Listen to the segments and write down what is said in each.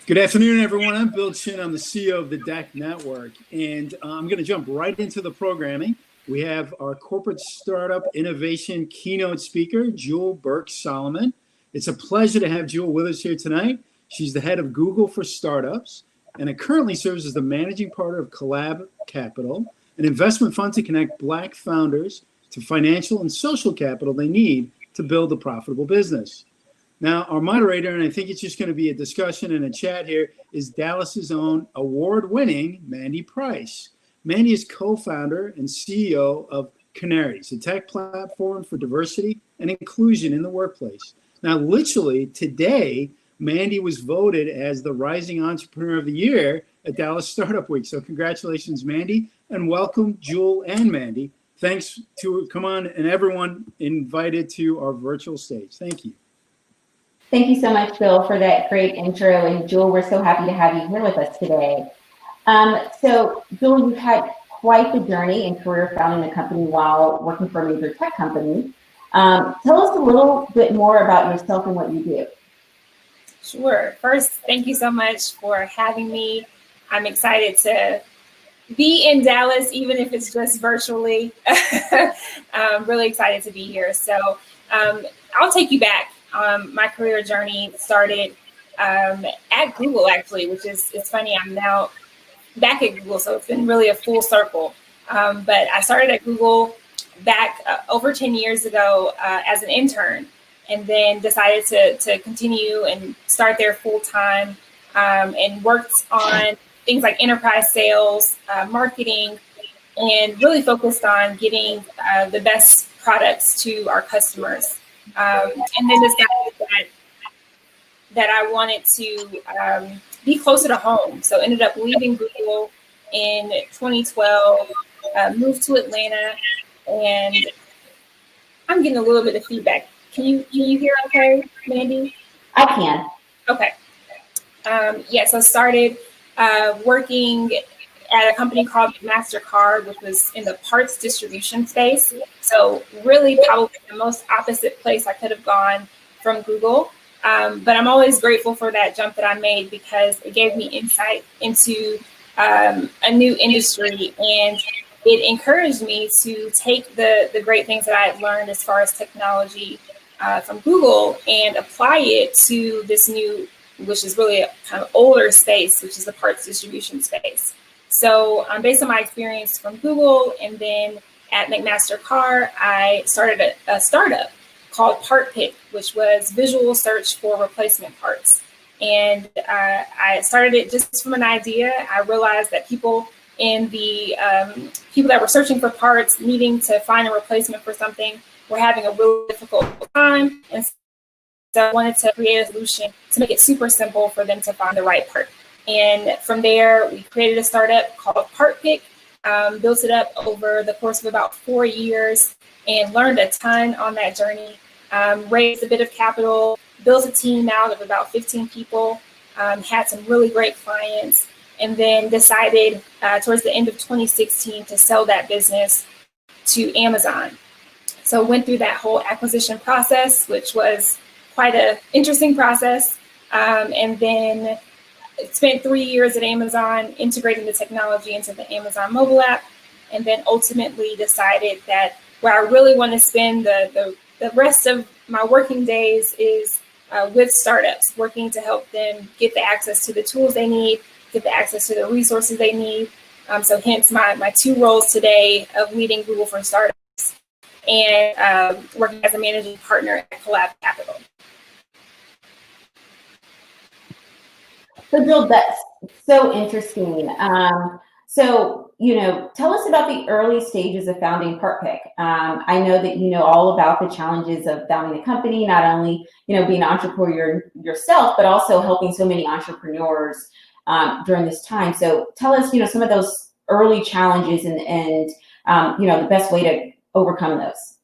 Good afternoon, everyone. I'm Bill Chin. I'm the CEO of the DEC Network, and I'm going to jump right into the programming. We have our corporate startup innovation keynote speaker, Jewel Burks Solomon. It's a pleasure to have Jewel with us here tonight. She's the head of Google for Startups, and it currently serves as the managing partner of Collab Capital, an investment fund to connect Black founders to financial and social capital they need to build a profitable business. Now, our moderator, and I think it's just going to be a discussion and a chat here, is Dallas's own award-winning Mandy Price. Mandy is co-founder and CEO of Canaries, a tech platform for diversity and inclusion in the workplace. Now, literally today, Mandy was voted as the Rising Entrepreneur of the Year at Dallas Startup Week. So congratulations, Mandy, and welcome, Jewel and Mandy. Thanks to come on and everyone invited to our virtual stage. Thank you. Thank you so much, Bill, for that great intro. And Jewel, we're so happy to have you here with us today. So, Jewel, you've had quite the journey and career founding a company while working for a major tech company. Tell us a little bit more about yourself and what you do. Sure. First, thank you so much for having me. I'm excited to be in Dallas, even if it's just virtually. I'm really excited to be here. So I'll take you back. My career journey started at Google, actually, which is it's funny. I'm now back at Google, so it's been really a full circle. But I started at Google back over 10 years ago as an intern, and then decided to continue and start there full time, and worked on things like enterprise sales, marketing, and really focused on getting the best products to our customers. And then decided that I wanted to be closer to home. So ended up leaving Google in 2012, moved to Atlanta, and I'm getting a little bit of feedback. Can you hear okay, Mandy? I can. Okay. So started working at a company called MasterCard, which was in the parts distribution space. So really probably the most opposite place I could have gone from Google. But I'm always grateful for that jump that I made because it gave me insight into a new industry, and it encouraged me to take the great things that I had learned as far as technology from Google and apply it to this new, which is really a kind of older space, which is the parts distribution space. So based on my experience from Google and then at McMaster-Carr, I started a startup called PartPick, which was visual search for replacement parts. And I started it just from an idea. I realized that people in the people that were searching for parts, needing to find a replacement for something, were having a really difficult time. And so I wanted to create a solution to make it super simple for them to find the right part. And from there, we created a startup called PartPick, built it up over the course of about 4 years and learned a ton on that journey, raised a bit of capital, built a team out of about 15 people, had some really great clients, and then decided towards the end of 2016 to sell that business to Amazon. So went through that whole acquisition process, which was quite an interesting process, and then spent 3 years at Amazon integrating the technology into the Amazon mobile app, and then ultimately decided that where I really want to spend the rest of my working days is with startups, working to help them get the access to the tools they need, get the access to the resources they need. So hence my two roles today of leading Google for Startups and working as a managing partner at Collab Capital. So, Bill, that's so interesting. So, tell us about the early stages of founding PartPick. I know that you know all about the challenges of founding a company, not only, being an entrepreneur yourself, but also helping so many entrepreneurs during this time. So tell us, some of those early challenges and the best way to overcome those.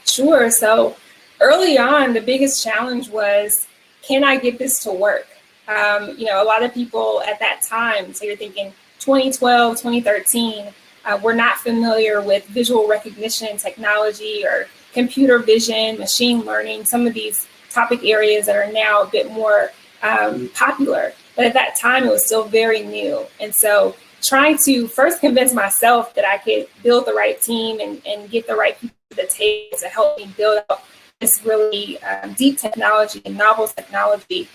Sure. So early on, the biggest challenge was, can I get this to work? A lot of people at that time, so you're thinking 2012, 2013, were not familiar with visual recognition technology or computer vision, machine learning, some of these topic areas that are now a bit more popular, but at that time it was still very new. And so trying to first convince myself that I could build the right team and get the right people to the table to help me build out this really deep technology and novel technology,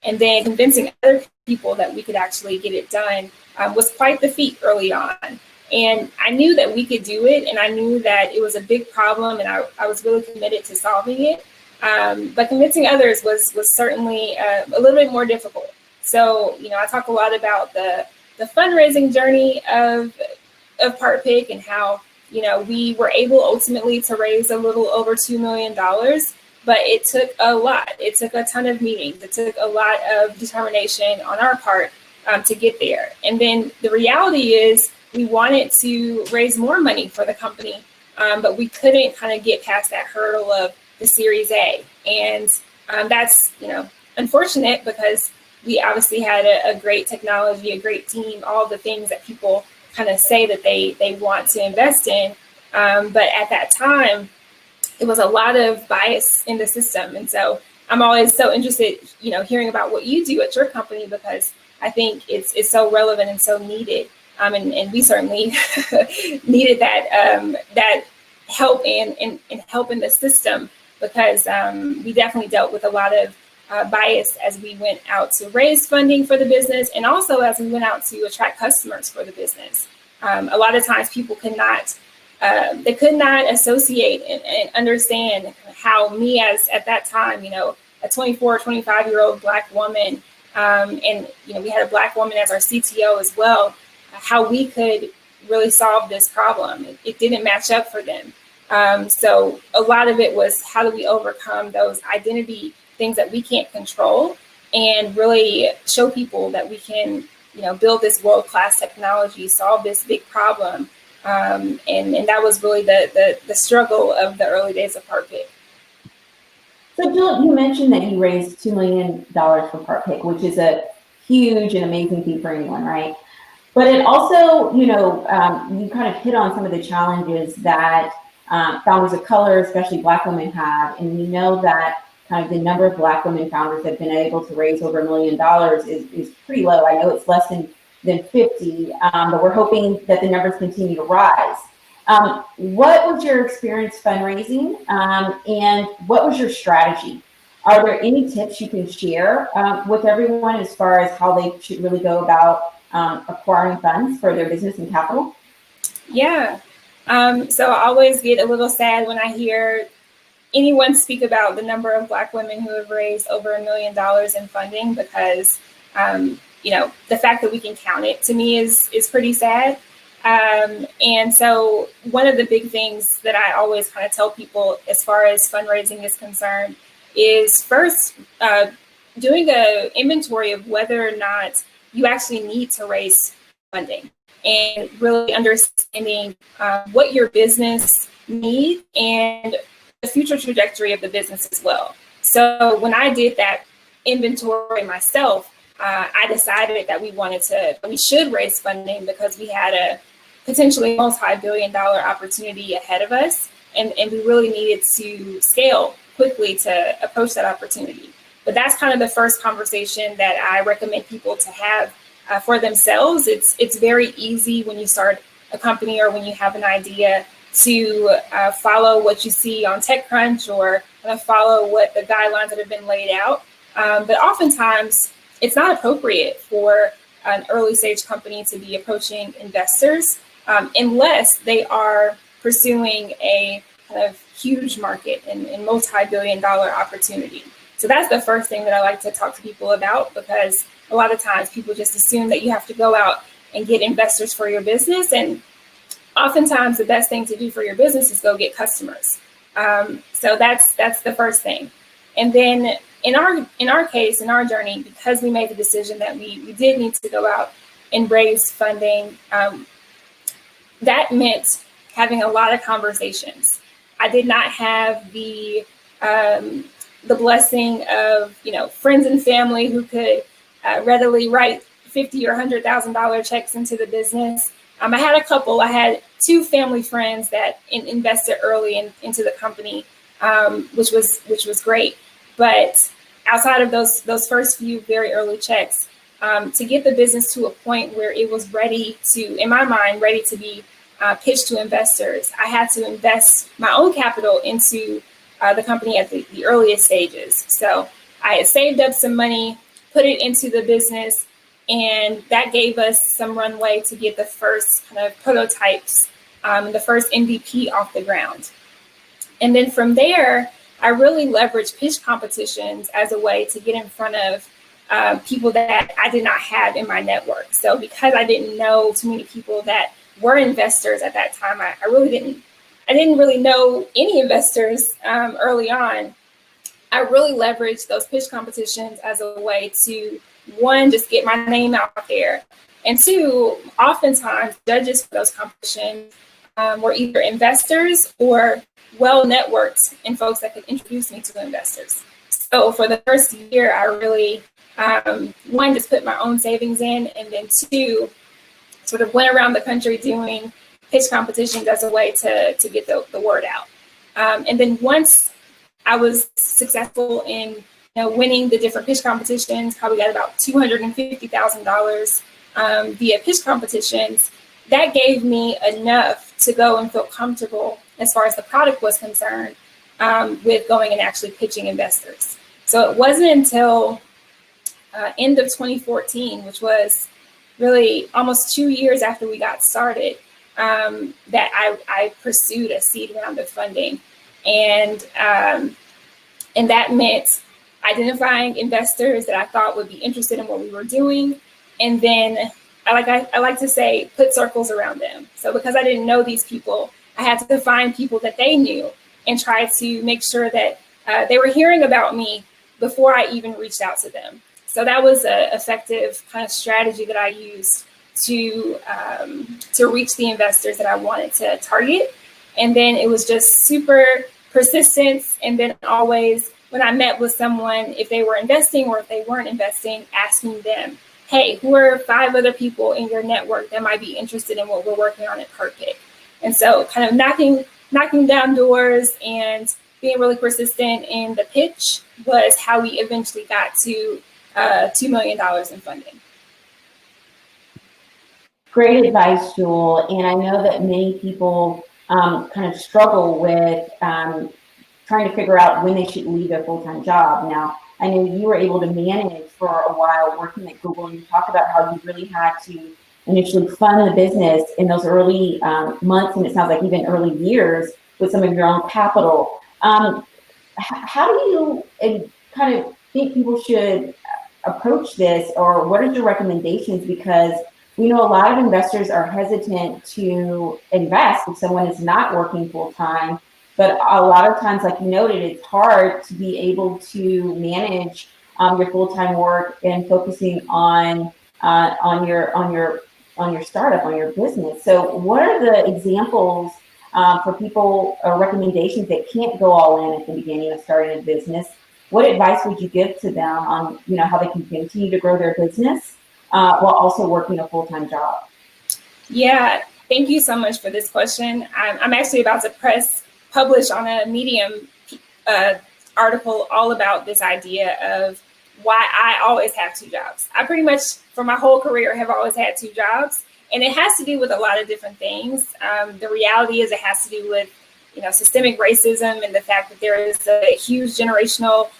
and then convincing other people that we could actually get it done was quite the feat early on. And I knew that we could do it, and I knew that it was a big problem, and I was really committed to solving it. But convincing others was certainly a little bit more difficult. So, I talk a lot about the fundraising journey of PartPick and how, we were able ultimately to raise a little over $2 million, but it took a lot. It took a ton of meetings. It took a lot of determination on our part to get there. And then the reality is we wanted to raise more money for the company, but we couldn't kind of get past that hurdle of the Series A. And that's, unfortunate, because we obviously had a great technology, a great team, all the things that people kind of say that they want to invest in. But at that time, it was a lot of bias in the system. And so I'm always so interested, hearing about what you do at your company, because I think it's so relevant and so needed. And we certainly needed that help and help in the system, because we definitely dealt with a lot of bias as we went out to raise funding for the business, and also as we went out to attract customers for the business. A lot of times people could not associate and understand how me, as at that time, a 24, 25-year-old Black woman, and we had a Black woman as our CTO as well, how we could really solve this problem. It didn't match up for them. So a lot of it was, how do we overcome those identity things that we can't control, and really show people that we can, build this world-class technology, solve this big problem. And that was really the struggle of the early days of PartPick. So Jill, you mentioned that you raised $2 million for PartPick, which is a huge and amazing feat for anyone, right? But it also, you kind of hit on some of the challenges that founders of color, especially Black women, have. And we know that kind of the number of Black women founders that have been able to raise over $1 million is pretty low. I know it's less than 50, but we're hoping that the numbers continue to rise. What was your experience fundraising, and what was your strategy? Are there any tips you can share with everyone as far as how they should really go about acquiring funds for their business and capital? Yeah. So I always get a little sad when I hear anyone speak about the number of Black women who have raised over $1 million in funding, because, the fact that we can count it, to me, is pretty sad. And so one of the big things that I always kind of tell people as far as fundraising is concerned is first doing an inventory of whether or not you actually need to raise funding, and really understanding what your business needs and the future trajectory of the business as well. So when I did that inventory myself, I decided that we should raise funding, because we had a potentially multi-billion-dollar opportunity ahead of us, and we really needed to scale quickly to approach that opportunity. But that's kind of the first conversation that I recommend people to have for themselves. It's very easy when you start a company or when you have an idea to follow what you see on TechCrunch, or kind of follow what the guidelines that have been laid out. But oftentimes it's not appropriate for an early stage company to be approaching investors unless they are pursuing a kind of huge market and multi-billion-dollar opportunity. So that's the first thing that I like to talk to people about, because a lot of times people just assume that you have to go out and get investors for your business. And oftentimes the best thing to do for your business is go get customers. So that's the first thing. And then in our case, in our journey, because we made the decision that we did need to go out and raise funding, that meant having a lot of conversations. I did not have the blessing of friends and family who could readily write $50,000 or $100,000 checks into the business. I had a couple. I had 2 family friends that invested early into the company, which was great. But outside of those first few very early checks, to get the business to a point where it was ready to, in my mind, ready to be pitched to investors, I had to invest my own capital into the company at the earliest stages. So I had saved up some money, put it into the business, and that gave us some runway to get the first kind of prototypes, the first MVP off the ground. And then from there, I really leveraged pitch competitions as a way to get in front of people that I did not have in my network. So because I didn't know too many people that were investors at that time, I didn't really know any investors early on. I really leveraged those pitch competitions as a way to, one, just get my name out there, and two, oftentimes judges for those competitions were either investors or well-networked and folks that could introduce me to investors. So for the first year, I really, one, just put my own savings in, and then two, sort of went around the country doing pitch competitions as a way to get the word out. And then once I was successful in winning the different pitch competitions, probably got about $250,000 via pitch competitions, that gave me enough to go and feel comfortable as far as the product was concerned with going and actually pitching investors. So it wasn't until end of 2014, which was really almost 2 years after we got started, that I pursued a seed round of funding. And that meant identifying investors that I thought would be interested in what we were doing. And then I like to say, put circles around them. So because I didn't know these people, I had to find people that they knew and try to make sure that they were hearing about me before I even reached out to them. So that was an effective kind of strategy that I used to reach the investors that I wanted to target. And then it was just super persistence. And then always when I met with someone, if they were investing or if they weren't investing, asking them, hey, who are 5 other people in your network that might be interested in what we're working on at ParkPick? And so kind of knocking down doors and being really persistent in the pitch was how we eventually got to $2 million in funding. Great advice, Jewel. And I know that many people kind of struggle with trying to figure out when they should leave their full-time job. Now, I know you were able to manage for a while working at Google, and you talk about how you really had to initially fund the business in those early months, and it sounds like even early years, with some of your own capital. How do you kind of think people should approach this, or what are your recommendations? Because we know a lot of investors are hesitant to invest if someone is not working full-time, but a lot of times, like you noted, it's hard to be able to manage your full-time work and focusing on your startup, on your business. So what are the examples for people or recommendations that can't go all in at the beginning of starting a business? What advice would you give to them on how they can continue to grow their business while also working a full-time job? Yeah, thank you so much for this question. I'm actually about to publish on a Medium article all about this idea of why I always have 2 jobs. I pretty much, for my whole career, have always had 2 jobs. And it has to do with a lot of different things. The reality is it has to do with, systemic racism and the fact that there is a huge generational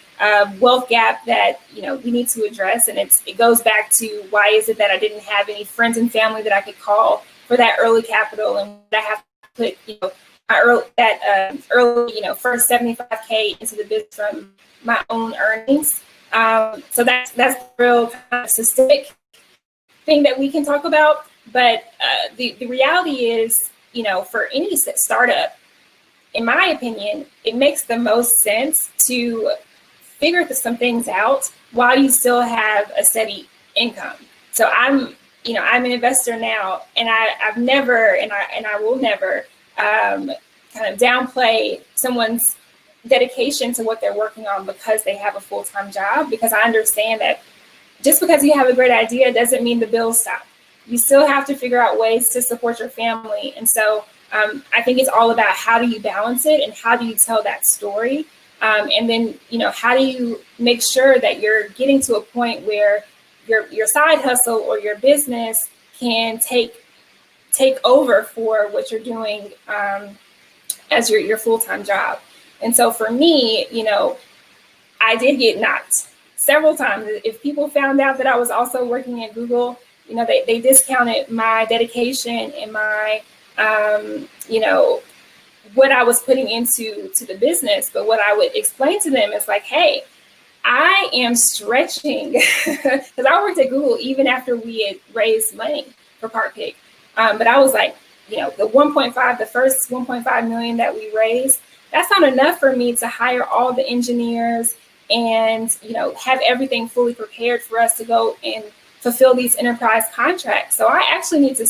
wealth gap that, we need to address. And it goes back to why is it that I didn't have any friends and family that I could call for that early capital, and I have to put, early, first 75K into the business from my own earnings. So that's the real kind of systemic thing that we can talk about. But the reality is, for any startup, in my opinion, it makes the most sense to figure some things out while you still have a steady income. So I'm an investor now, and I've never, and I will never kind of downplay someone's dedication to what they're working on because they have a full-time job, because I understand that just because you have a great idea doesn't mean the bills stop. You still have to figure out ways to support your family. And so I think it's all about how do you balance it and how do you tell that story And then, how do you make sure that you're getting to a point where your side hustle or your business can take over for what you're doing as your full-time job. And so for me, I did get knocked several times. If people found out that I was also working at Google, they discounted my dedication and my, what I was putting into the business. But what I would explain to them is like, hey, I am stretching because I worked at Google even after we had raised money for PartPick. But I was like, the first 1.5 million that we raised, that's not enough for me to hire all the engineers and, have everything fully prepared for us to go and fulfill these enterprise contracts. So I actually need to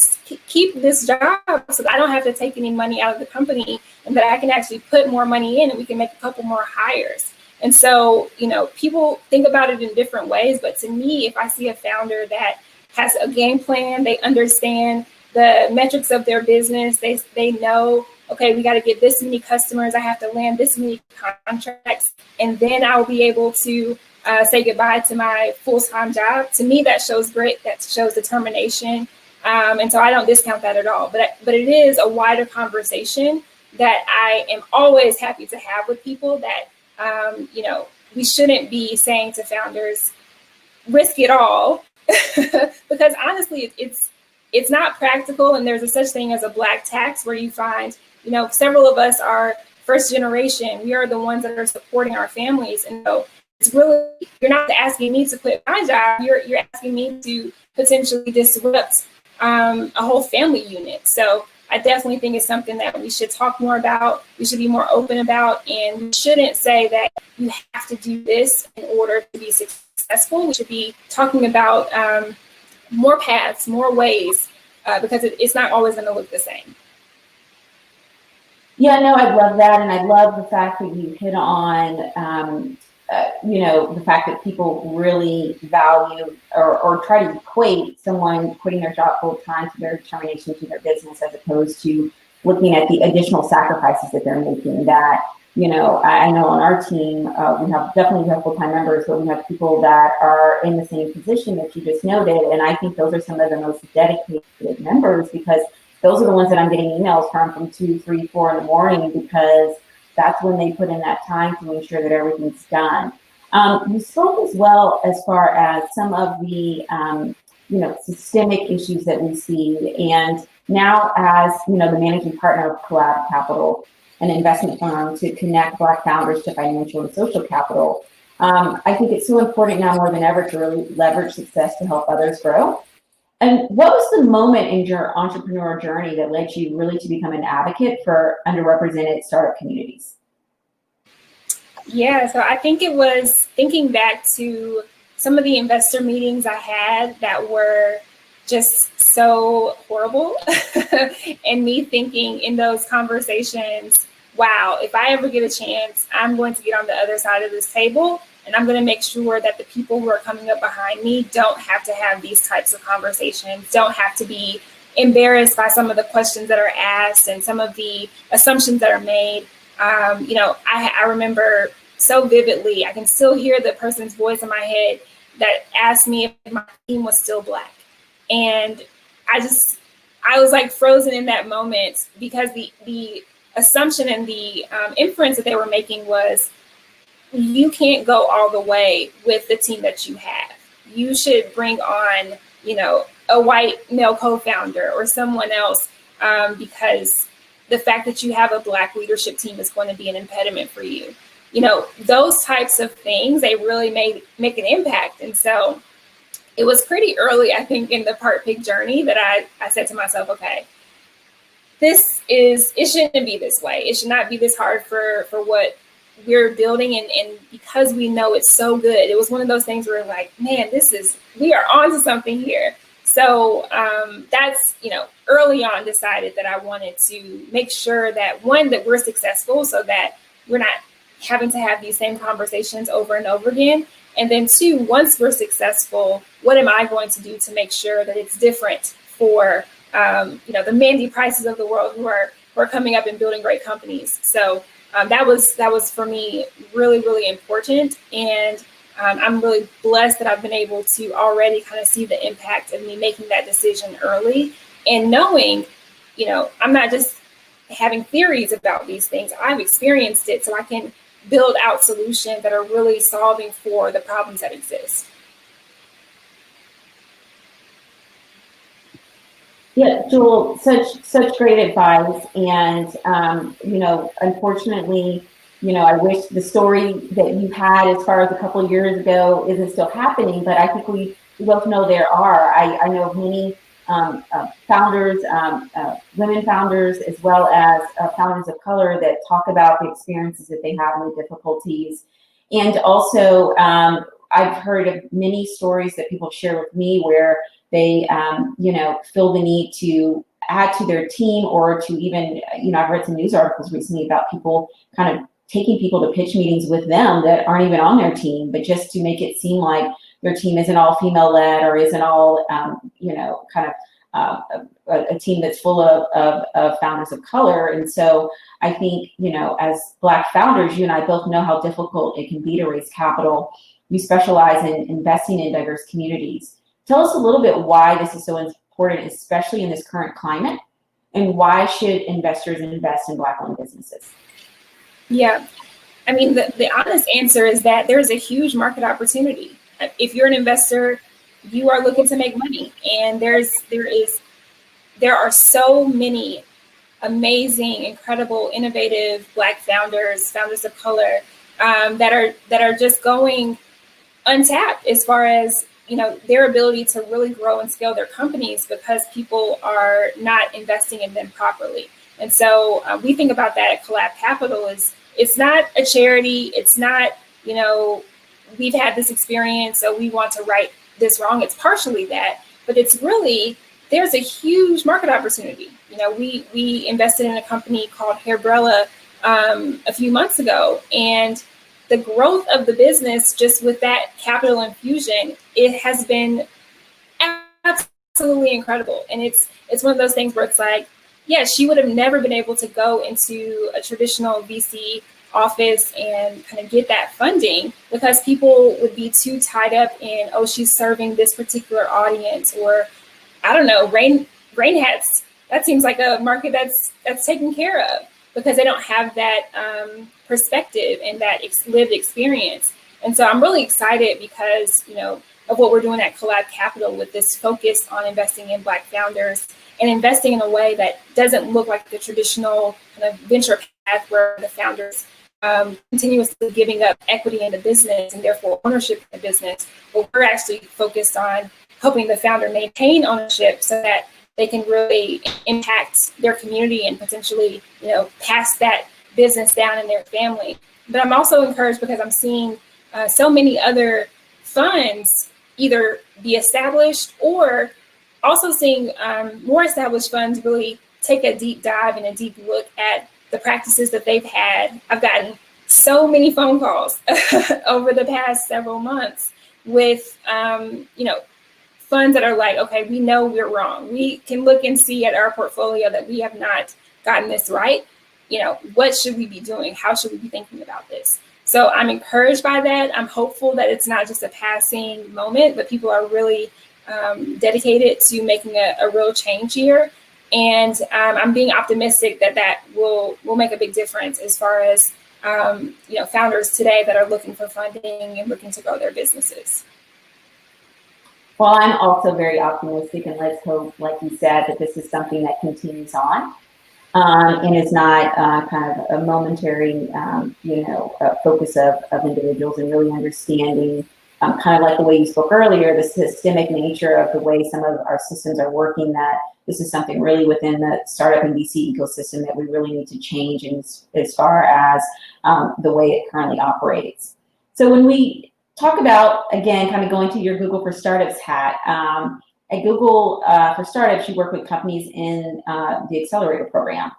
keep this job so that I don't have to take any money out of the company and that I can actually put more money in and we can make a couple more hires. And so, people think about it in different ways. But to me, if I see a founder that has a game plan, they understand the metrics of their business, they know, okay, we got to get this many customers, I have to land this many contracts, and then I'll be able to say goodbye to my full-time job. To me, that shows grit, that shows determination. And so I don't discount that at all. But it is a wider conversation that I am always happy to have with people that, we shouldn't be saying to founders, risk it all, because honestly, it's not practical. And there's a such thing as a black tax where you find, several of us are first generation. We are the ones that are supporting our families. And so it's really, you're not asking me to quit my job. You're asking me to potentially disrupt a whole family unit. So I definitely think it's something that we should talk more about. We should be more open about, and we shouldn't say that you have to do this in order to be successful. We should be talking about more paths, more ways, because it's not always going to look the same. Yeah, no, I love that. And I love the fact that you hit on, the fact that people really value or try to equate someone quitting their job full time to their determination to their business, as opposed to looking at the additional sacrifices that they're making. That, I know on our team, we have full-time members, but we have people that are in the same position that you just noted. And I think those are some of the most dedicated members, because those are the ones that I'm getting emails from 2, 3, 4 in the morning, because that's when they put in that time to ensure that everything's done. You spoke as well as far as some of the, systemic issues that we see. And now as, the managing partner of Collab Capital, an investment firm to connect Black founders to financial and social capital, I think it's so important now more than ever to really leverage success to help others grow. And what was the moment in your entrepreneur journey that led you really to become an advocate for underrepresented startup communities? Yeah, so I think it was thinking back to some of the investor meetings I had that were just so horrible, and me thinking in those conversations, wow, if I ever get a chance, I'm going to get on the other side of this table, and I'm going to make sure that the people who are coming up behind me don't have to have these types of conversations, don't have to be embarrassed by some of the questions that are asked and some of the assumptions that are made. I remember so vividly, I can still hear the person's voice in my head that asked me if my team was still Black. And I was like frozen in that moment, because the assumption and the inference that they were making was, you can't go all the way with the team that you have. You should bring on, a white male co-founder or someone else, because the fact that you have a Black leadership team is going to be an impediment for you. Those types of things, they really make an impact. And so it was pretty early, I think, in the PartPick journey that I said to myself, okay, it shouldn't be this way. It should not be this hard for what we're building. And because we know it's so good, it was one of those things where like, man, we are on to something here. So that's, early on decided that I wanted to make sure that, one, that we're successful so that we're not having to have these same conversations over and over again. And then two, once we're successful, what am I going to do to make sure that it's different for, the Mandy Prices of the world who are coming up and building great companies. So that was for me really, really important. And I'm really blessed that I've been able to already kind of see the impact of me making that decision early and knowing, I'm not just having theories about these things. I've experienced it, so I can build out solutions that are really solving for the problems that exist. Yeah, Jewel, such great advice. And, unfortunately, I wish the story that you had as far as a couple of years ago isn't still happening, but I think we both know there are. I know many founders, women founders, as well as founders of color that talk about the experiences that they have and the difficulties. And also, I've heard of many stories that people share with me where they, feel the need to add to their team, or to even, I've read some news articles recently about people kind of taking people to pitch meetings with them that aren't even on their team, but just to make it seem like their team isn't all female led, or isn't all, a team that's full of founders of color. And so I think, as Black founders, you and I both know how difficult it can be to raise capital. We specialize in investing in diverse communities. Tell us a little bit why this is so important, especially in this current climate, and why should investors invest in Black-owned businesses? Yeah, I mean, the honest answer is that there's a huge market opportunity. If you're an investor, you are looking to make money, and there are so many amazing, incredible, innovative Black founders of color that are just going untapped as far as their ability to really grow and scale their companies, because people are not investing in them properly. And so we think about that at Collab Capital is it's not a charity. It's not, we've had this experience, so we want to right this wrong. It's partially that, but it's really, there's a huge market opportunity. We invested in a company called Hairbrella a few months ago, and the growth of the business just with that capital infusion, it has been absolutely incredible. And it's one of those things where it's like, yeah, she would have never been able to go into a traditional VC office and kind of get that funding, because people would be too tied up in, oh, she's serving this particular audience, or I don't know, rain hats. That seems like a market that's taken care of, because they don't have that perspective and that lived experience. And so I'm really excited because, of what we're doing at Collab Capital with this focus on investing in Black founders and investing in a way that doesn't look like the traditional kind of venture path where the founders continuously giving up equity in the business and therefore ownership in the business. But we're actually focused on helping the founder maintain ownership so that they can really impact their community and potentially, pass that business down in their family. But I'm also encouraged because I'm seeing so many other funds either be established, or also seeing more established funds really take a deep dive and a deep look at the practices that they've had. I've gotten so many phone calls over the past several months with, funds that are like, okay, we know we're wrong. We can look and see at our portfolio that we have not gotten this right. What should we be doing? How should we be thinking about this? So I'm encouraged by that. I'm hopeful that it's not just a passing moment, but people are really dedicated to making a real change here. And I'm being optimistic that will make a big difference as far as, founders today that are looking for funding and looking to grow their businesses. Well, I'm also very optimistic, and let's hope, like you said, that this is something that continues on and is not kind of a momentary, focus of individuals, and really understanding, kind of like the way you spoke earlier, the systemic nature of the way some of our systems are working, that this is something really within the startup and VC ecosystem that we really need to change as far as the way it currently operates. So when we talk about, again, kind of going to your Google for Startups hat, at Google for Startups, you work with companies in the accelerator program.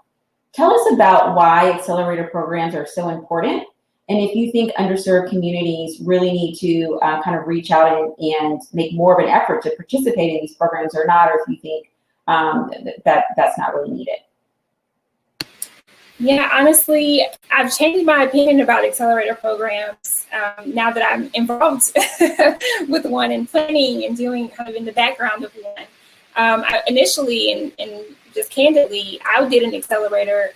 Tell us about why accelerator programs are so important, and if you think underserved communities really need to kind of reach out and make more of an effort to participate in these programs or not, or if you think that's not really needed. Yeah, honestly, I've changed my opinion about accelerator programs now that I'm involved with one and planning and doing kind of in the background of one. Initially, and just candidly, I did an accelerator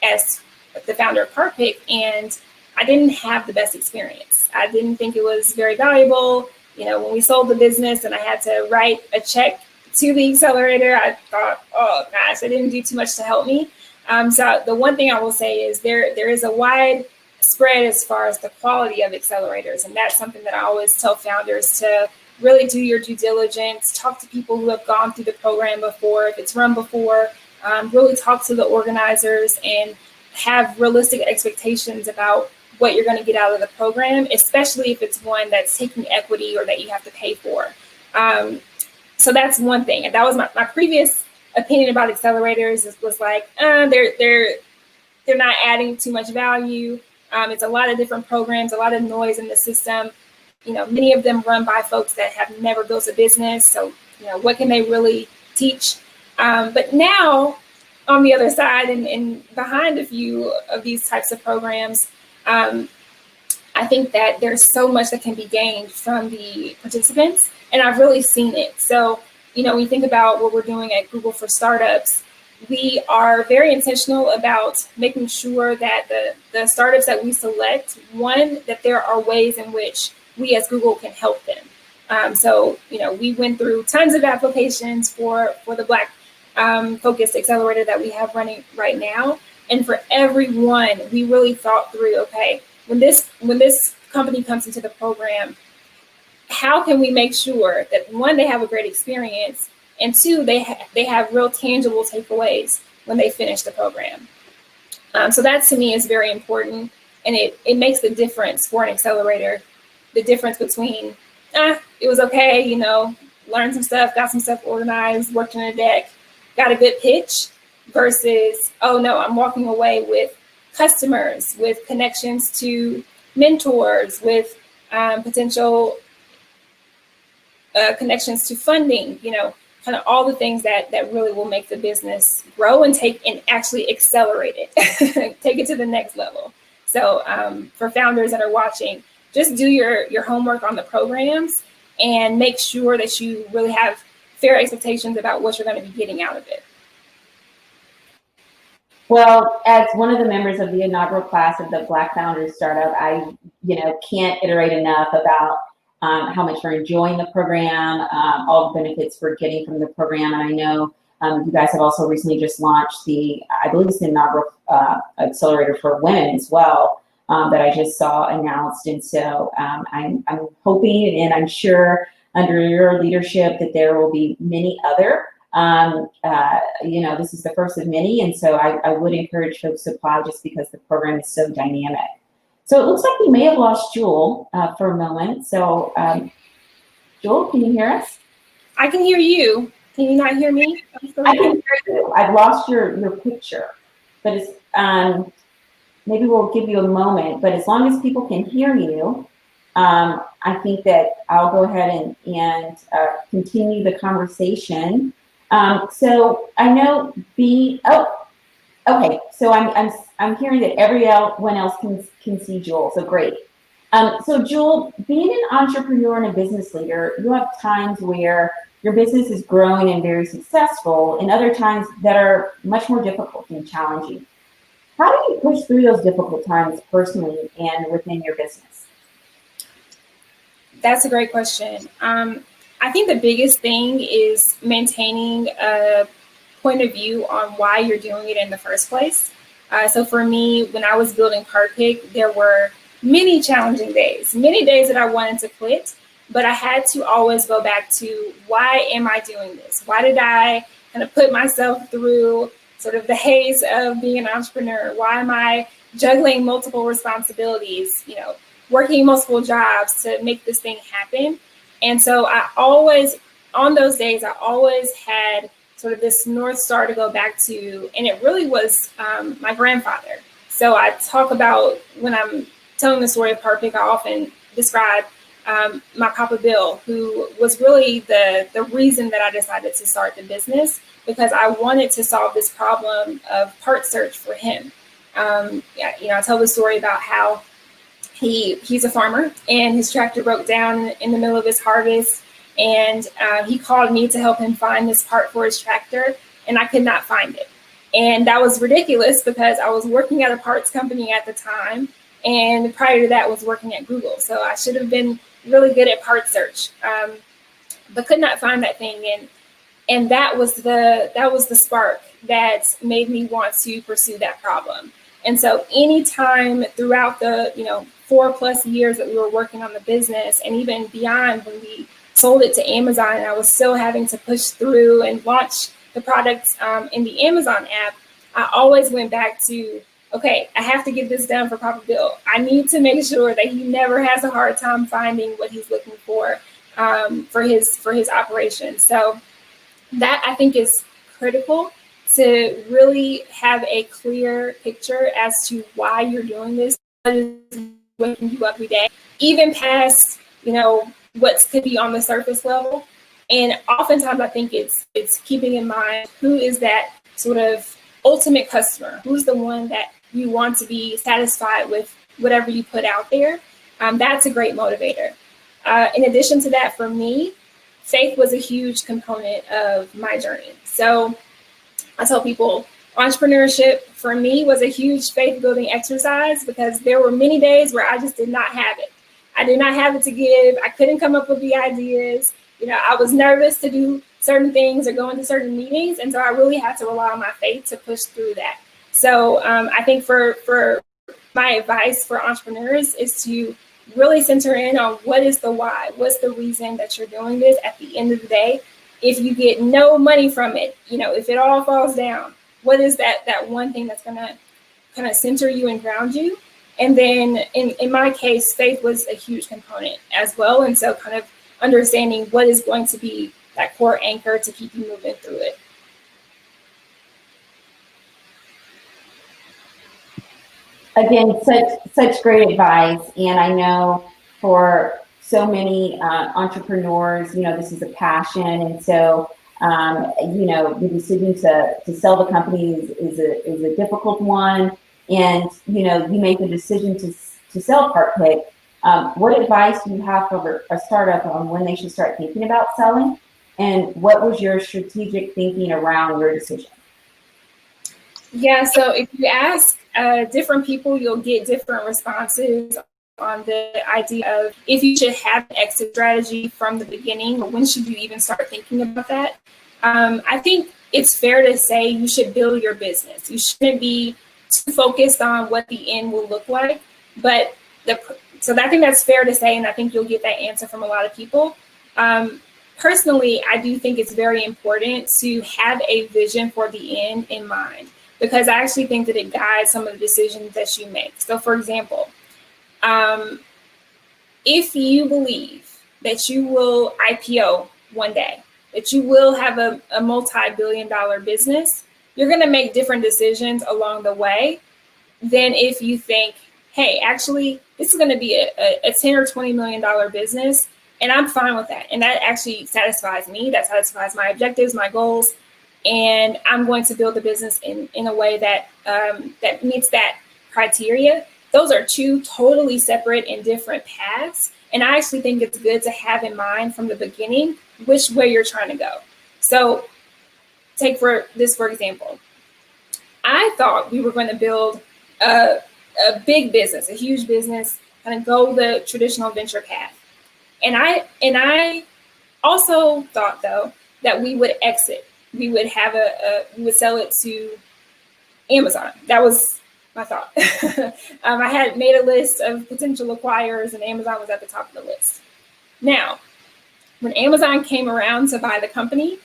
as the founder of ParkPick, and I didn't have the best experience. I didn't think it was very valuable. You know, when we sold the business and I had to write a check to the accelerator, I thought, oh gosh, I didn't do too much to help me. So the one thing I will say is there is a wide spread as far as the quality of accelerators. And that's something that I always tell founders to really do your due diligence, talk to people who have gone through the program before, if it's run before, really talk to the organizers and have realistic expectations about what you're going to get out of the program, especially if it's one that's taking equity or that you have to pay for. So that's one thing. And that was my previous opinion about accelerators was like, they're not adding too much value. It's a lot of different programs, a lot of noise in the system. You know, many of them run by folks that have never built a business. So, you know, what can they really teach? But now on the other side and behind a few of these types of programs, I think that there's so much that can be gained from the participants, and I've really seen it. So, you know, when you think about what we're doing at Google for Startups, we are very intentional about making sure that the startups that we select, one, that there are ways in which we as Google can help them. So, you know, we went through tons of applications for the Black focused accelerator that we have running right now. And for every one, we really thought through, okay, when this company comes into the program, how can we make sure that one, they have a great experience, and two, they have real tangible takeaways when they finish the program. So that to me is very important, and it makes the difference for an accelerator. The difference between it was okay, you know, learned some stuff, got some stuff organized, worked on a deck, got a good pitch, versus, oh no, I'm walking away with customers, with connections to mentors, with potential connections to funding, you know, kind of all the things that really will make the business grow and actually accelerate it, take it to the next level. So for founders that are watching, just do your homework on the programs and make sure that you really have fair expectations about what you're going to be getting out of it. Well, as one of the members of the inaugural class of the Black Founders Startup, I can't iterate enough about how much we're enjoying the program, all the benefits we're getting from the program. And I know you guys have also recently just launched I believe it's the inaugural accelerator for women as well, that I just saw announced. And so I'm hoping, and I'm sure under your leadership, that there will be many other. This is the first of many, and so I would encourage folks to apply just because the program is so dynamic. So it looks like we may have lost Jewel for a moment. So Jewel, can you hear us? I can hear you. Can you not hear me? I can hear you. I've lost your picture, but it's maybe we'll give you a moment. But as long as people can hear you, I think that I'll go ahead and continue the conversation. So I know okay. So I'm hearing that everyone else can see Jewel. So great. So Jewel, being an entrepreneur and a business leader, you have times where your business is growing and very successful, and other times that are much more difficult and challenging. How do you push through those difficult times personally and within your business? That's a great question. I think the biggest thing is maintaining a point of view on why you're doing it in the first place. So for me, when I was building ParkPick, there were many challenging days, many days that I wanted to quit, but I had to always go back to, why am I doing this? Why did I kind of put myself through sort of the haze of being an entrepreneur? Why am I juggling multiple responsibilities, working multiple jobs to make this thing happen? And so on those days, I always had sort of this North Star to go back to, and it really was my grandfather. So I talk about, when I'm telling the story of ParkPick, I often describe my Papa Bill, who was really the reason that I decided to start the business. because I wanted to solve this problem of part search for him. I tell the story about how he's a farmer and his tractor broke down in the middle of his harvest, and he called me to help him find this part for his tractor, and I could not find it. And that was ridiculous because I was working at a parts company at the time, and prior to that was working at Google. So I should have been really good at part search, but could not find that thing. And that was the spark that made me want to pursue that problem. And so anytime throughout the 4+ years that we were working on the business, and even beyond when we sold it to Amazon, and I was still having to push through and launch the products in the Amazon app, I always went back to, okay, I have to get this done for Papa Bill. I need to make sure that he never has a hard time finding what he's looking for his operation. So that, I think, is critical, to really have a clear picture as to why you're doing this, what is waking you up every day, even past, what could be on the surface level. And oftentimes I think it's keeping in mind, who is that sort of ultimate customer? Who's the one that you want to be satisfied with whatever you put out there? That's a great motivator. In addition to that, for me, faith was a huge component of my journey. So I tell people, entrepreneurship for me was a huge faith building exercise, because there were many days where I just did not have it. I did not have it to give. I couldn't come up with the ideas. I was nervous to do certain things or go into certain meetings. And so I really had to rely on my faith to push through that. So I think for my advice for entrepreneurs is to really center in on what is the why, what's the reason that you're doing this at the end of the day. If you get no money from it, if it all falls down, what is that one thing that's going to kind of center you and ground you? And then in my case, faith was a huge component as well. And so kind of understanding what is going to be that core anchor to keep you moving through it. Again, such great advice. And I know for so many entrepreneurs, this is a passion. And so, the decision to sell the company is a difficult one. And, you make the decision to sell Part Pick. What advice do you have for a startup on when they should start thinking about selling? And what was your strategic thinking around your decision? Yeah, so if you ask different people, you'll get different responses on the idea of if you should have an exit strategy from the beginning, or when should you even start thinking about that. I think it's fair to say you should build your business. You shouldn't be too focused on what the end will look like. But so I think that's fair to say, and I think you'll get that answer from a lot of people. Personally, I do think it's very important to have a vision for the end in mind, because I actually think that it guides some of the decisions that you make. So for example, if you believe that you will IPO one day, that you will have a multi-billion-dollar business, you're going to make different decisions along the way than if you think, hey, actually, this is going to be a $10 or $20 million business, and I'm fine with that. And that actually satisfies me. That satisfies my objectives, my goals, and I'm going to build the business in a way that that meets that criteria. Those are two totally separate and different paths. And I actually think it's good to have in mind from the beginning which way you're trying to go. So take for example, I thought we were going to build a big business, a huge business, kind of go the traditional venture path. And I also thought, though, that we would exit. We would have we would sell it to Amazon. That was my thought. I had made a list of potential acquirers, and Amazon was at the top of the list. Now, when Amazon came around to buy the company,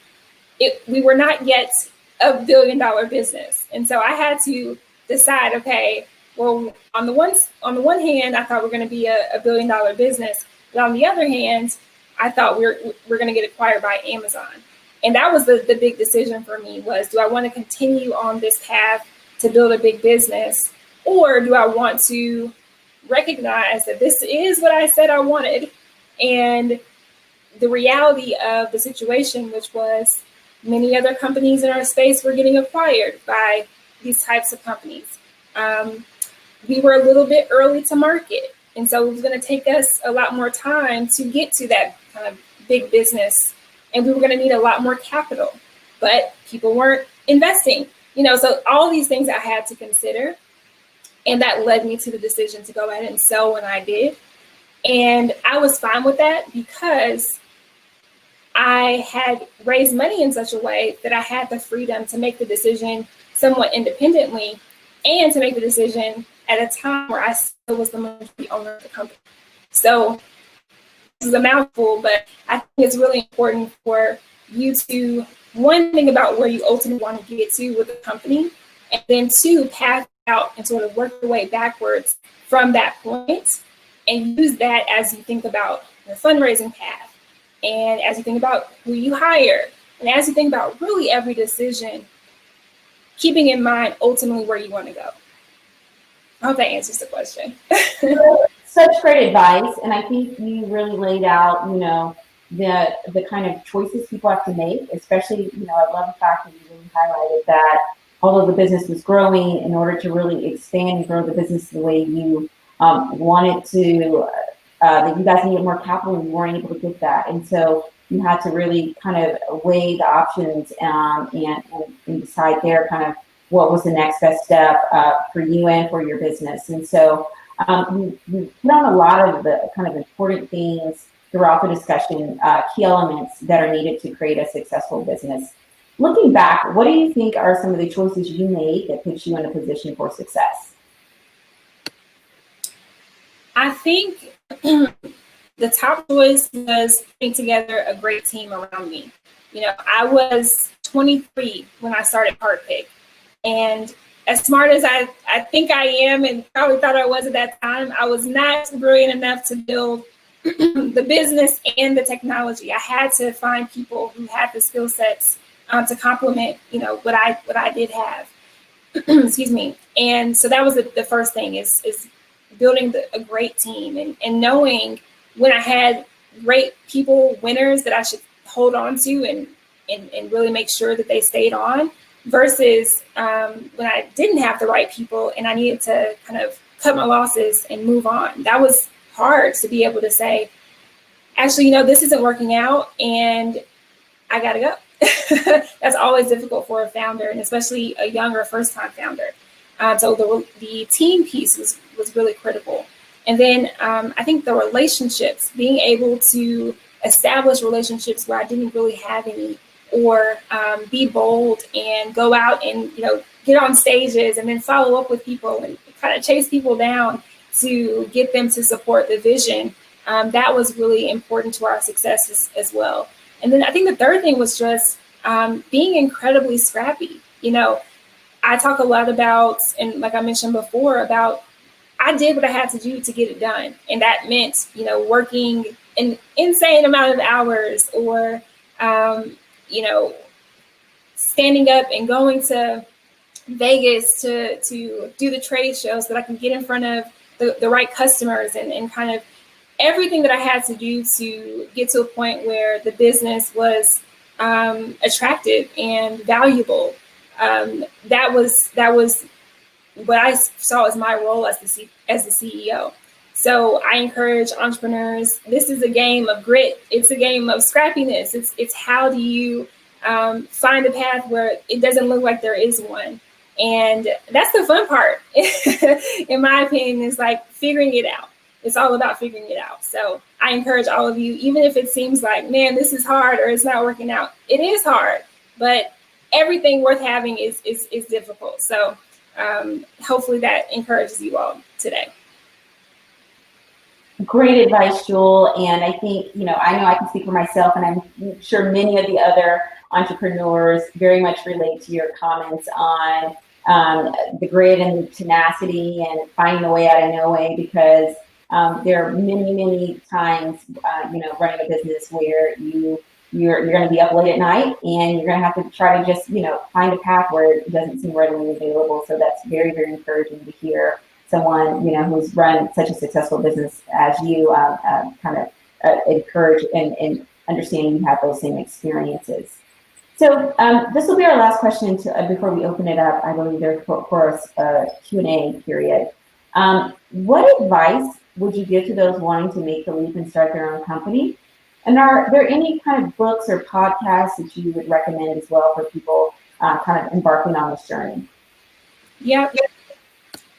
we were not yet a $1 billion business. And so I had to decide, okay, well, on the one hand, I thought we're going to be a $1 billion business. But on the other hand, I thought we're going to get acquired by Amazon. And that was the big decision for me was, do I want to continue on this path to build a big business, or do I want to recognize that this is what I said I wanted? And the reality of the situation, which was many other companies in our space were getting acquired by these types of companies. We were a little bit early to market. And so it was going to take us a lot more time to get to that kind of big business. And we were going to need a lot more capital, but people weren't investing, so all these things I had to consider. And that led me to the decision to go ahead and sell when I did. And I was fine with that because I had raised money in such a way that I had the freedom to make the decision somewhat independently and to make the decision at a time where I still was the majority owner of the company. So this is a mouthful, but I think it's really important for you to, one, think about where you ultimately want to get to with the company, and then two, path out and sort of work your way backwards from that point and use that as you think about your fundraising path and as you think about who you hire and as you think about really every decision, keeping in mind ultimately where you want to go. I hope that answers the question. Such great advice. And I think you really laid out, the kind of choices people have to make, especially, I love the fact that you really highlighted that although the business was growing, in order to really expand and grow the business the way you wanted to, that you guys needed more capital and you weren't able to get that. And so you had to really kind of weigh the options and decide there kind of what was the next best step for you and for your business. And so you put on a lot of the kind of important things throughout the discussion, key elements that are needed to create a successful business. Looking back, what do you think are some of the choices you made that put you in a position for success? I think the top choice was putting together a great team around me. I was 23 when I started PartPick. And as smart as I think I am and probably thought I was at that time, I was not brilliant enough to build the business and the technology. I had to find people who had the skill sets to complement, what I did have. Excuse me. And so that was the first thing is building a great team and knowing when I had great people, winners that I should hold on to and really make sure that they stayed on. Versus when I didn't have the right people and I needed to kind of cut my losses and move on. That was hard to be able to say, actually, this isn't working out and I gotta go. That's always difficult for a founder and especially a younger first-time founder. So the team piece was really critical. And then I think the relationships, being able to establish relationships where I didn't really have any, or be bold and go out and get on stages and then follow up with people and kind of chase people down to get them to support the vision. That was really important to our success as well. And then I think the third thing was just being incredibly scrappy. I talk a lot about, and like I mentioned before, about I did what I had to do to get it done. And that meant, working an insane amount of hours or standing up and going to Vegas to do the trade shows so that I can get in front of the right customers and kind of everything that I had to do to get to a point where the business was attractive and valuable. That was what I saw as my role as the CEO. So I encourage entrepreneurs. This is a game of grit. It's a game of scrappiness. It's how do you find a path where it doesn't look like there is one. And that's the fun part, in my opinion, is like figuring it out. It's all about figuring it out. So I encourage all of you, even if it seems like, man, this is hard or it's not working out. It is hard, but everything worth having is difficult. So hopefully that encourages you all today. Great advice, Jewel. And I think, I know I can speak for myself, and I'm sure many of the other entrepreneurs very much relate to your comments on the grit and the tenacity and finding a way out of no way, because there are many, many times, running a business where you're going to be up late at night and you're going to have to try to just, find a path where it doesn't seem readily available. So that's very, very encouraging to hear someone, who's run such a successful business as you kind of encourage and understanding you have those same experiences. So this will be our last question before we open it up. I believe there's for a Q&A period. What advice would you give to those wanting to make the leap and start their own company? And are there any kind of books or podcasts that you would recommend as well for people kind of embarking on this journey? Yeah.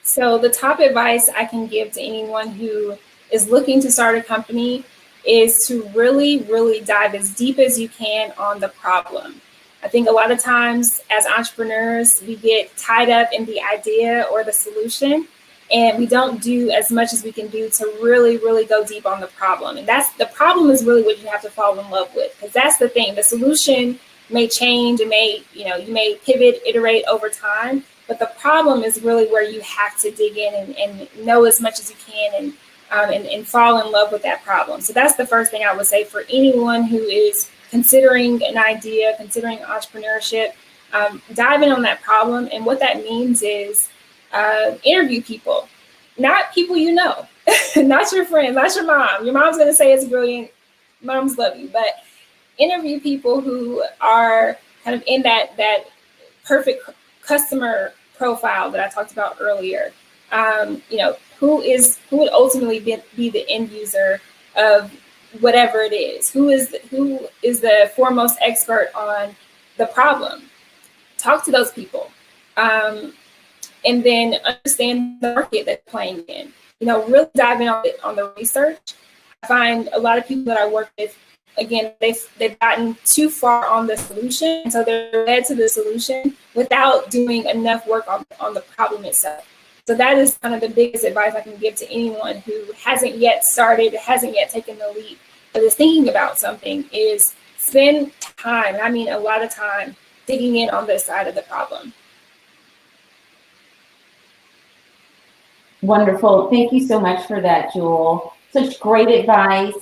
So the top advice I can give to anyone who is looking to start a company is to really, really dive as deep as you can on the problem. I think a lot of times as entrepreneurs, we get tied up in the idea or the solution, and we don't do as much as we can do to really, really go deep on the problem. And that's the problem is really what you have to fall in love with, because that's the thing. The solution may change, you may pivot, iterate over time, but the problem is really where you have to dig in and know as much as you can and fall in love with that problem. So that's the first thing I would say for anyone who is considering an idea, considering entrepreneurship, dive in on that problem. And what that means is interview people, not people you know, not your friends, not your mom. Your mom's going to say it's brilliant. Moms love you, but interview people who are kind of in that perfect customer profile that I talked about earlier. Who would ultimately be the end user of whatever it is? Who is the foremost expert on the problem? Talk to those people, and then understand the market that they're playing in. Really dive in on the research. I find a lot of people that I work with, again, they've gotten too far on the solution, so they're led to the solution without doing enough work on the problem itself. So that is kind of the biggest advice I can give to anyone who hasn't yet started, hasn't yet taken the leap, but is thinking about something, is spend time, I mean a lot of time, digging in on this side of the problem. Wonderful. Thank you so much for that, Jewel. Such great advice.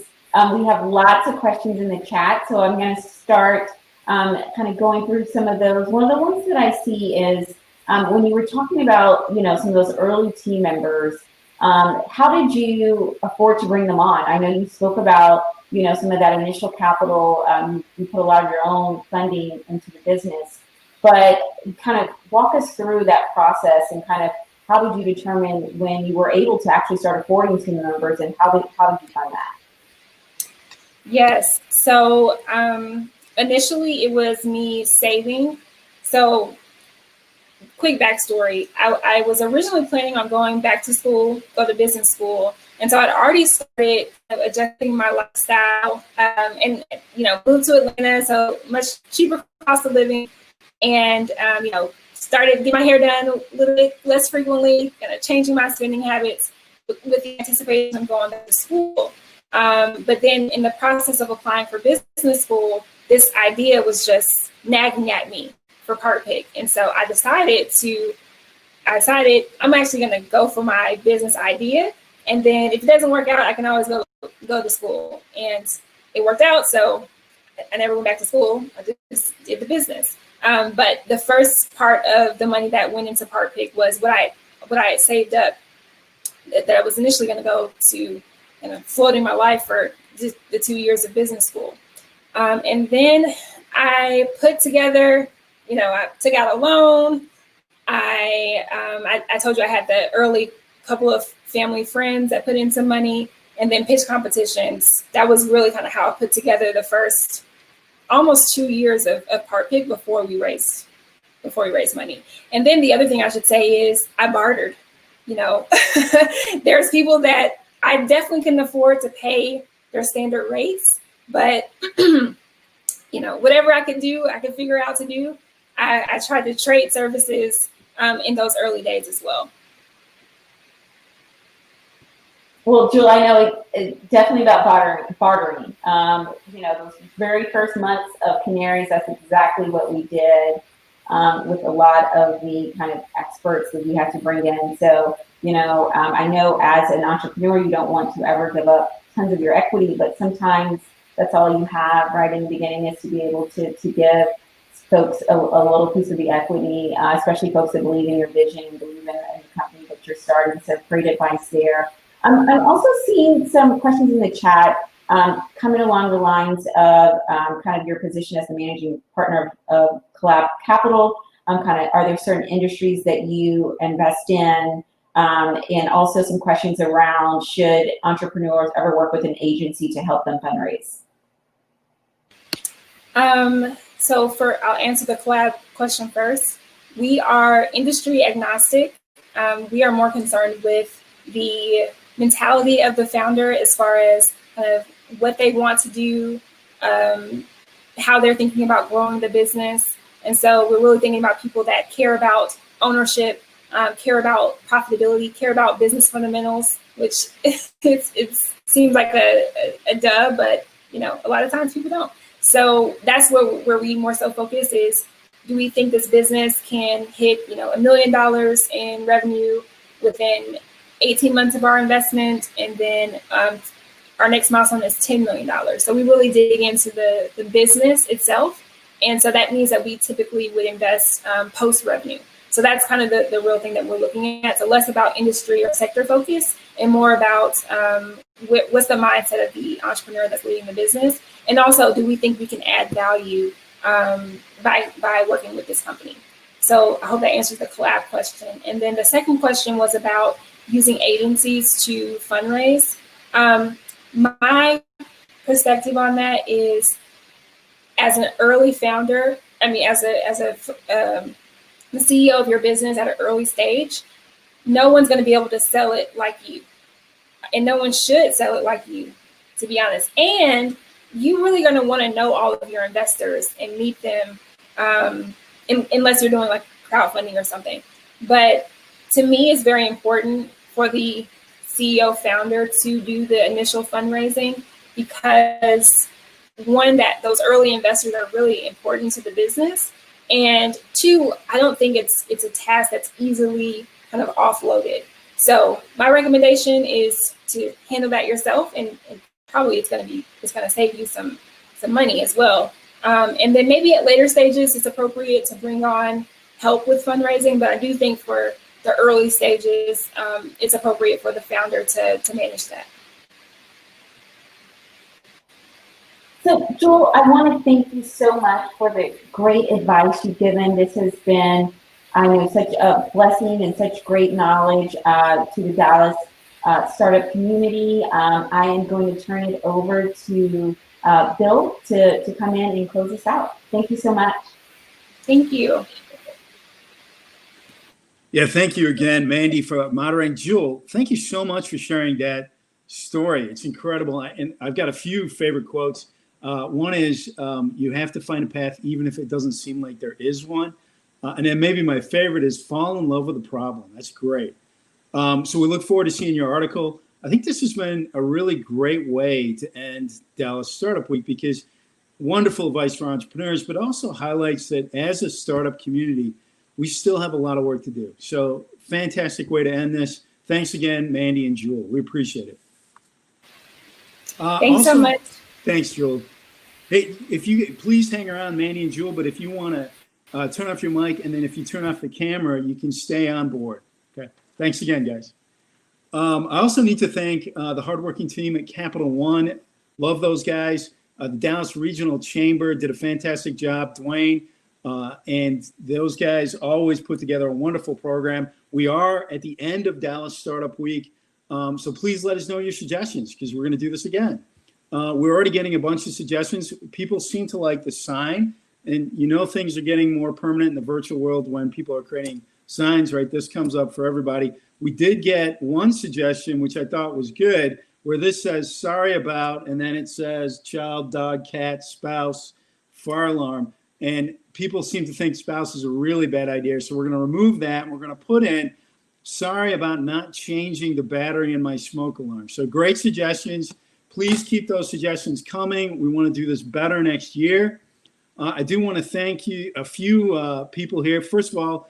We have lots of questions in the chat, so I'm going to start kind of going through some of those. One of the ones that I see is when you were talking about, some of those early team members, how did you afford to bring them on? I know you spoke about, some of that initial capital. You put a lot of your own funding into the business, but kind of walk us through that process and kind of how did you determine when you were able to actually start affording team members, and how did you find that? Yes. So initially it was me saving. So quick backstory. I was originally planning on going back to school, go to business school. And so I'd already started adjusting my lifestyle and moved to Atlanta. So much cheaper cost of living, and, started getting my hair done a little bit less frequently, kind of changing my spending habits with the anticipation of going back to school. But then in the process of applying for business school, this idea was just nagging at me for PartPick. And so I decided I'm actually going to go for my business idea. And then if it doesn't work out, I can always go to school. And it worked out. So I never went back to school. I just did the business. But the first part of the money that went into PartPick was what I had saved up that I was initially going to go to floating my life for just the 2 years of business school. And then I put together, I took out a loan. I told you I had the early couple of family friends that put in some money, and then pitch competitions. That was really kind of how I put together the first almost 2 years of PartPick before we raised money. And then the other thing I should say is I bartered. There's people that I definitely couldn't afford to pay their standard rates, but whatever I could figure out to do. I tried to trade services in those early days as well. Well, Jewel, I know it's definitely about bartering. Those very first months of Canaries, that's exactly what we did with a lot of the kind of experts that we had to bring in. So, I know as an entrepreneur, you don't want to ever give up tons of your equity, but sometimes that's all you have right in the beginning is to be able to give folks a little piece of the equity, especially folks that believe in your vision and believe in the company that you're starting. So great advice there. I'm also seeing some questions in the chat coming along the lines of kind of your position as the managing partner of Collab Capital, are there certain industries that you invest in? And also some questions around, should entrepreneurs ever work with an agency to help them fundraise? I'll answer the collab question first. We are industry agnostic. We are more concerned with the mentality of the founder as far as kind of what they want to do, how they're thinking about growing the business. And so we're really thinking about people that care about ownership, care about profitability, care about business fundamentals, which it seems like a dub, but a lot of times people don't. So that's where we more so focus is, do we think this business can hit $1 million in revenue within 18 months of our investment, and then our next milestone is $10 million. So we really dig into the business itself. And so that means that we typically would invest post-revenue. So that's kind of the real thing that we're looking at. So less about industry or sector focus and more about what's the mindset of the entrepreneur that's leading the business. And also, do we think we can add value by working with this company? So I hope that answers the collab question. And then the second question was about using agencies to fundraise. My perspective on that is, as an early founder, as the CEO of your business at an early stage, no one's going to be able to sell it like you, and no one should sell it like you, to be honest. And you're really going to want to know all of your investors and meet them, unless you're doing like crowdfunding or something. But to me, it's very important for the CEO founder to do the initial fundraising, because one, that those early investors are really important to the business, and two, I don't think it's a task that's easily kind of offloaded. So my recommendation is to handle that yourself, and probably it's going to save you some money as well. And then maybe at later stages, it's appropriate to bring on help with fundraising, but I do think for the early stages, it's appropriate for the founder to manage that. So, Jewel, I want to thank you so much for the great advice you've given. This has been, I know, such a blessing and such great knowledge to the Dallas startup community. I am going to turn it over to Bill to come in and close us out. Thank you so much. Thank you. Yeah, thank you again, Mandy, for moderating. Jewel, thank you so much for sharing that story. It's incredible. And I've got a few favorite quotes. One is, you have to find a path even if it doesn't seem like there is one. And then maybe my favorite is, fall in love with the problem. That's great. So we look forward to seeing your article. I think this has been a really great way to end Dallas Startup Week, because wonderful advice for entrepreneurs, but also highlights that as a startup community, we still have a lot of work to do. So fantastic way to end this. Thanks again, Mandy and Jewel. We appreciate it. Thanks so much. Thanks, Jewel. Hey, if you please hang around, Mandy and Jewel, but if you want to turn off your mic, and then if you turn off the camera, you can stay on board. Okay. Thanks again, guys. I also need to thank the hardworking team at Capital One. Love those guys. The Dallas Regional Chamber did a fantastic job. Dwayne and those guys always put together a wonderful program. We are at the end of Dallas Startup Week, so please let us know your suggestions, because we're going to do this again. We're already getting a bunch of suggestions. People seem to like the sign, and things are getting more permanent in the virtual world when people are creating signs, right? This comes up for everybody. We did get one suggestion, which I thought was good, where this says sorry about, and then it says child, dog, cat, spouse, fire alarm. And people seem to think spouse is a really bad idea. So we're going to remove that, and we're going to put in sorry about not changing the battery in my smoke alarm. So great suggestions. Please keep those suggestions coming. We want to do this better next year. I do want to thank you, a few people here. First of all,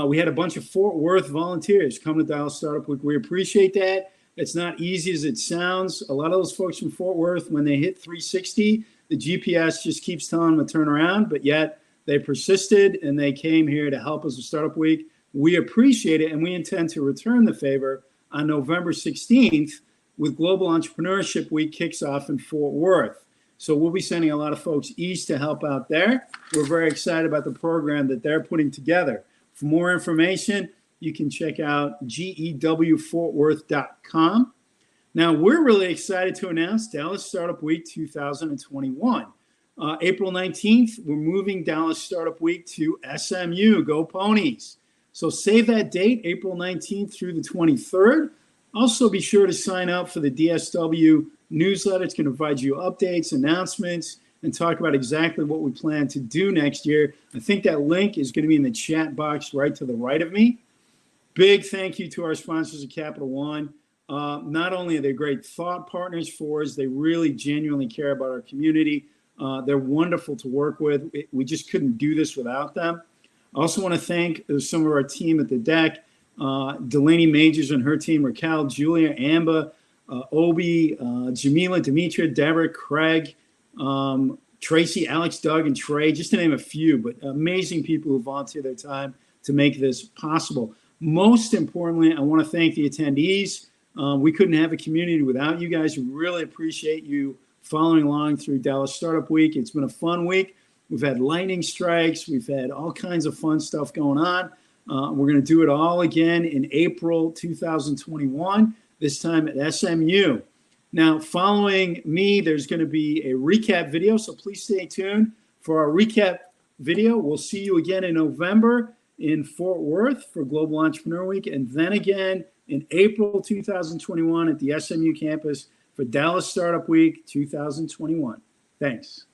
we had a bunch of Fort Worth volunteers come to Dallas Startup Week. We appreciate that. It's not easy as it sounds. A lot of those folks from Fort Worth, when they hit 360, the GPS just keeps telling them to turn around, but yet they persisted and they came here to help us with Startup Week. We appreciate it, and we intend to return the favor on November 16th with Global Entrepreneurship Week kicks off in Fort Worth. So we'll be sending a lot of folks east to help out there. We're very excited about the program that they're putting together. For more information, you can check out gewfortworth.com. Now, we're really excited to announce Dallas Startup Week 2021. April 19th, we're moving Dallas Startup Week to SMU. Go Ponies. So save that date, April 19th through the 23rd. Also, be sure to sign up for the DSW newsletter. It's going to provide you updates, announcements, and talk about exactly what we plan to do next year. I think that link is going to be in the chat box right to the right of me. Big thank you to our sponsors at Capital One. Not only are they great thought partners for us, they really genuinely care about our community. They're wonderful to work with. We just couldn't do this without them. I also want to thank some of our team at the deck. Delaney Majors and her team, Raquel, Julia, Amber, Obi, Jamila, Demetra, Deborah, Craig, Tracy, Alex, Doug, and Trey, just to name a few, but amazing people who volunteer their time to make this possible. Most importantly, I want to thank the attendees. We couldn't have a community without you guys. We really appreciate you following along through Dallas Startup Week. It's been a fun week. We've had lightning strikes. We've had all kinds of fun stuff going on. We're going to do it all again in April 2021, this time at SMU. Now, following me, there's going to be a recap video, so please stay tuned for our recap video. We'll see you again in November in Fort Worth for Global Entrepreneur Week, and then again in April 2021 at the SMU campus for Dallas Startup Week 2021. Thanks.